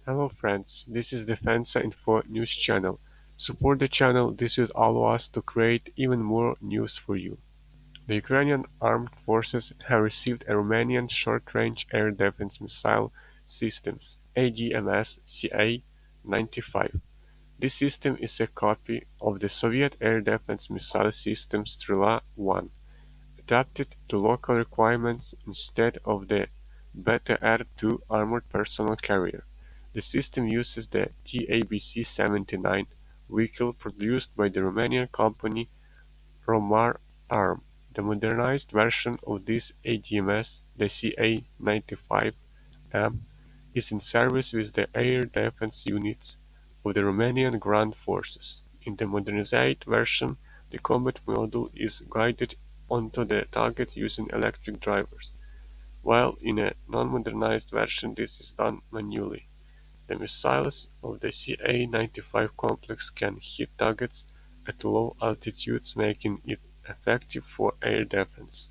Hello friends, this is Defensa Info news channel. Support the channel, this will allow us to create even more news for you. The Ukrainian armed forces have received a Romanian short-range air defense missile systems AGMS CA-95. This system is a copy of the Soviet air defense missile system Strela-1, adapted to local requirements instead of the Beta-R-2 armored personnel carrier. The system uses the TABC-79 vehicle produced by the Romanian company Romar Arm. The modernized version of this AGMS, the CA-95M, is in service with the air defense units of the Romanian Ground Forces. In the modernized version, the combat module is guided onto the target using electric drivers, while in a non-modernized version this is done manually. The missiles of the CA-95 complex can hit targets at low altitudes, making it effective for air defense.